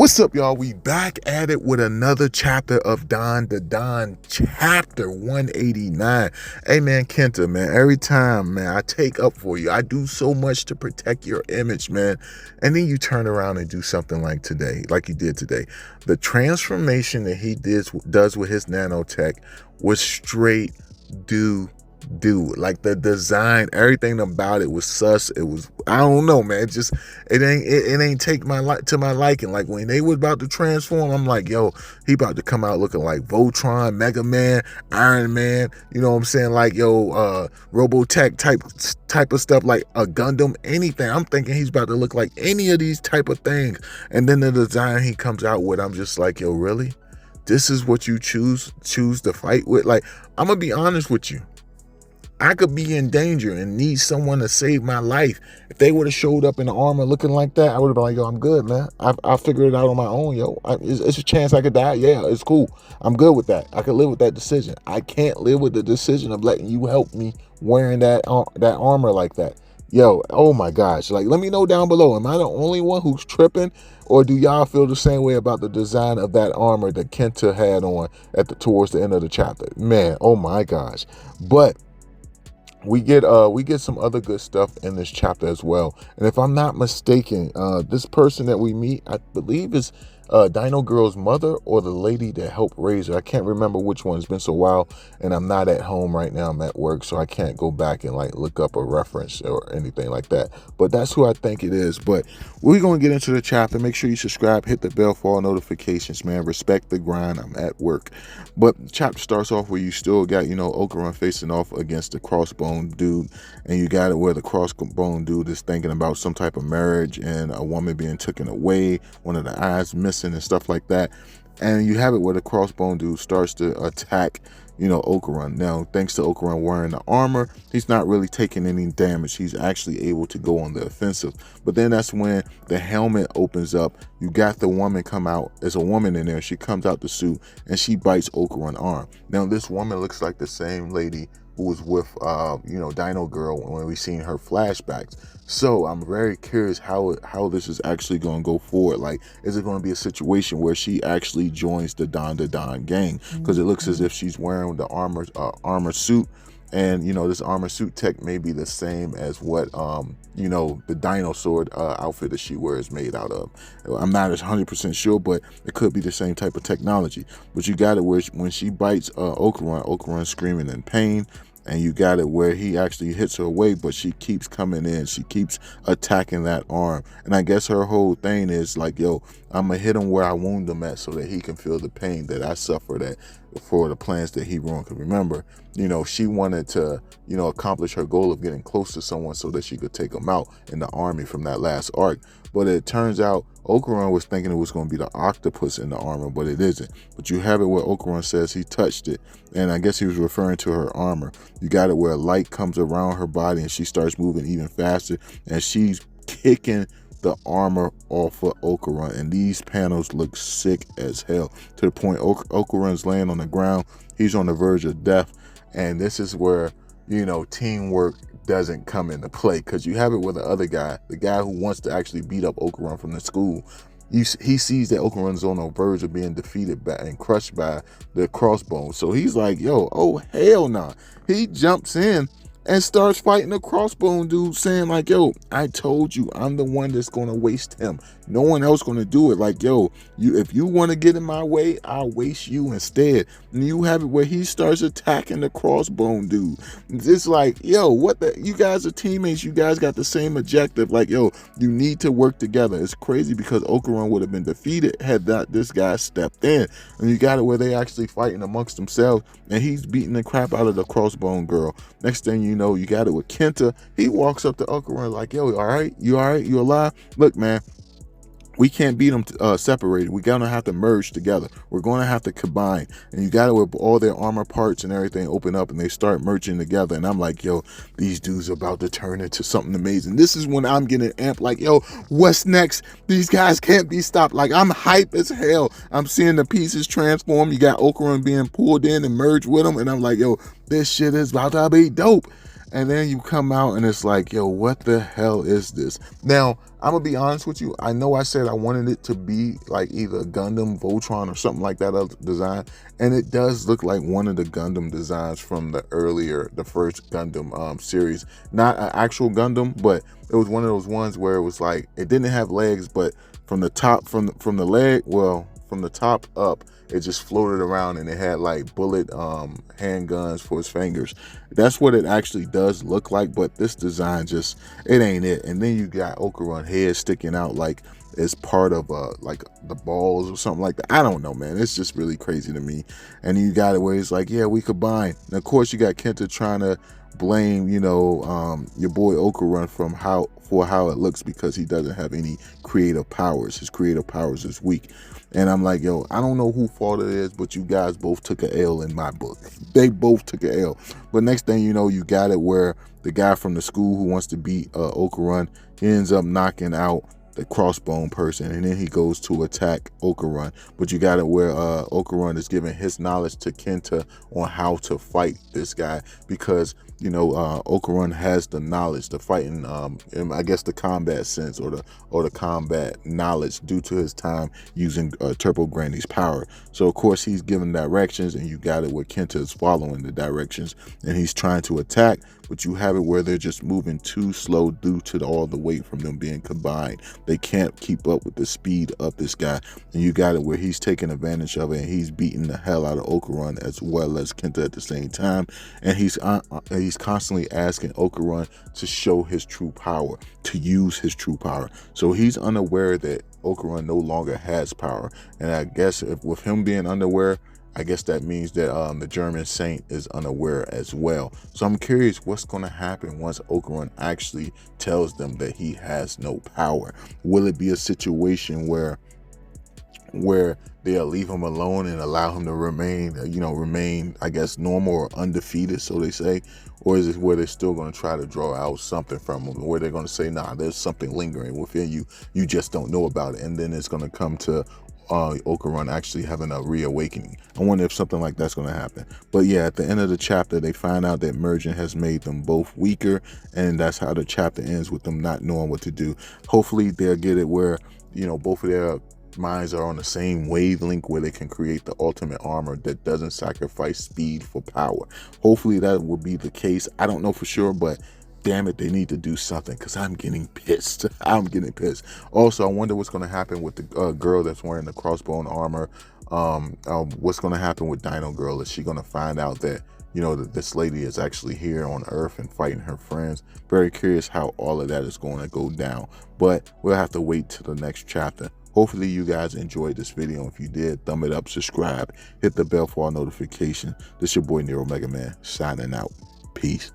What's up, y'all? We back at it with another chapter of Dandadan Chapter 189. Hey, man, Kenta, man, every time, man, I take up for you. I do so much to protect your image, man. And then you turn around and do something like today, like you did today. The transformation that he does with his nanotech was straight like the design, everything about it was sus. It was, I don't know, man, it ain't take to my liking. Like when they was about to transform, I'm like, yo, he about to come out looking like Voltron, Mega Man, Iron Man, you know what I'm saying, like, yo, Robotech type of stuff, like a Gundam, anything. I'm thinking he's about to look like any of these type of things. And then the design he comes out with, I'm just like, yo, really, this is what you choose to fight with? Like, I'm gonna be honest with you, I could be in danger and need someone to save my life. If they would have showed up in the armor looking like that, I would have been like, yo, I'm good, man. I figured it out on my own, yo. It's a chance I could die. Yeah, it's cool. I'm good with that. I could live with that decision. I can't live with the decision of letting you help me wearing that armor like that. Yo, oh my gosh. Like, let me know down below. Am I the only one who's tripping? Or do y'all feel the same way about the design of that armor that Kenta had on towards the end of the chapter? Man, oh my gosh. But we get some other good stuff in this chapter as well. And if I'm not mistaken, this person that we meet, I believe, is Dino Girl's mother or the lady that helped raise her. I can't remember which one. It's been so a while, and I'm not at home right now. I'm at work, so I can't go back and like look up a reference or anything like that. But that's who I think it is. But we're going to get into the chapter. Make sure you subscribe, hit the bell for all notifications, man. Respect the grind. I'm at work. But the chapter starts off where you still got, Okarun facing off against the crossbone dude, and you got it where the crossbone dude is thinking about some type of marriage and a woman being taken away, one of the eyes missing and stuff like that. And you have it where the crossbone dude starts to attack, Okarun. Now, thanks to Okarun wearing the armor, he's not really taking any damage. He's actually able to go on the offensive. But then that's when the helmet opens up. You got the woman come out. There's a woman in there. She comes out the suit and she bites Okarun's arm. Now, this woman looks like the same lady who was with, Dino Girl when we seen her flashbacks. So I'm very curious how this is actually going to go forward. Like, is it going to be a situation where she actually joins the Dandadan gang? Because it looks as if she's wearing the armor suit. And, this armor suit tech may be the same as what, the dinosaur outfit that she wears made out of. I'm not 100% sure, but it could be the same type of technology. But you got it where when she bites Okarun screaming in pain. And you got it where he actually hits her away, but she keeps coming in. She keeps attacking that arm. And I guess her whole thing is like, yo, I'm going to hit him where I wound him at so that he can feel the pain that I suffered for the plans that he ruined. Because remember, she wanted to, accomplish her goal of getting close to someone so that she could take him out in the army from that last arc. But it turns out Okarun was thinking it was going to be the octopus in the armor, but it isn't. But you have it where Okarun says he touched it, and I guess he was referring to her armor. You got it where light comes around her body and she starts moving even faster, and she's kicking the armor off of Okarun, and these panels look sick as hell, to the point Okarun's laying on the ground. He's on the verge of death, and this is where, teamwork doesn't come into play, because you have it with the other guy, the guy who wants to actually beat up Okarun from the school. He sees that Okarun's on the verge of being defeated and crushed by the crossbones. So he's like, yo, oh, hell nah. He jumps in and starts fighting the crossbone dude, saying like, yo, I told you I'm the one that's going to waste him. No one else going to do it. Like, yo, if you want to get in my way, I'll waste you instead. And you have it where he starts attacking the crossbone dude. It's like, yo, you guys are teammates. You guys got the same objective. Like, yo, you need to work together. It's crazy because Okarun would have been defeated had not this guy stepped in. And you got it where they actually fighting amongst themselves, and he's beating the crap out of the crossbone girl. Next thing you know, you got it with Kenta. He walks up to Okarun like, yo, all right? You all right? You alive? Look, man, we can't beat them separated. We're going to have to merge together. We're going to have to combine. And you got it with all their armor parts and everything open up, and they start merging together. And I'm like, yo, these dudes are about to turn into something amazing. This is when I'm getting amped like, yo, what's next? These guys can't be stopped. Like, I'm hype as hell. I'm seeing the pieces transform. You got Okarun being pulled in and merged with them. And I'm like, yo, this shit is about to be dope. And then you come out and it's like, yo, what the hell is this? Now, I'm gonna be honest with you. I know I said I wanted it to be like either Gundam, Voltron, or something like that other design. And it does look like one of the Gundam designs from the first Gundam series. Not an actual Gundam, but it was one of those ones where it was like, it didn't have legs, but from the top, from the leg, well, from the top up, it just floated around and it had like bullet handguns for his fingers. That's what it actually does look like, but this design just, it ain't it. And then you got Okarun head sticking out like it's part of like the balls or something like that. I don't know, man. It's just really crazy to me. And you got it where it's like, yeah, we combine. And of course you got Kenta trying to blame, you know, your boy Okarun for how it looks because he doesn't have any creative powers. His creative powers is weak. And I'm like, yo, I don't know who fault it is, but you guys both took a L in my book. They both took a L. But next thing you know, you got it where the guy from the school who wants to beat Okarun, he ends up knocking out the crossbone person, and then he goes to attack Okarun. But you got it where Okarun is giving his knowledge to Kenta on how to fight this guy, because you know Okarun has the knowledge, the fighting, I guess the combat sense or the combat knowledge due to his time using Turbo Granny's power. So of course he's giving directions, and you got it where Kenta is following the directions, and he's trying to attack, but you have it where they're just moving too slow due to all the weight from them being combined. They can't keep up with the speed of this guy, and you got it where he's taking advantage of it, and he's beating the hell out of Okarun as well as Kenta at the same time. And he's constantly asking Okarun to show his true power, to use his true power. So he's unaware that Okarun no longer has power, and I guess with him being unaware, I guess that means that the German Saint is unaware as well. So I'm curious what's going to happen once Okarun actually tells them that he has no power. Will it be a situation where they'll leave him alone and allow him to remain, I guess, normal or undefeated, so they say? Or is it where they're still going to try to draw out something from him, where they're going to say, nah, there's something lingering within you, you just don't know about it, and then it's going to come to Okarun actually having a reawakening. I wonder if something like that's going to happen. But yeah, at the end of the chapter, they find out that merging has made them both weaker, and that's how the chapter ends, with them not knowing what to do. Hopefully they'll get it where, you know, both of their minds are on the same wavelength where they can create the ultimate armor that doesn't sacrifice speed for power. Hopefully that will be the case. I don't know for sure, but damn it, they need to do something, because I'm getting pissed. I'm getting pissed. Also, I wonder what's going to happen with the girl that's wearing the crossbone armor. What's going to happen with Dino Girl? Is she going to find out that, you know, that this lady is actually here on Earth and fighting her friends? Very curious how all of that is going to go down. But we'll have to wait till the next chapter. Hopefully you guys enjoyed this video. If you did, thumb it up, subscribe, hit the bell for all notifications. This your boy Nero Megaman signing out. Peace.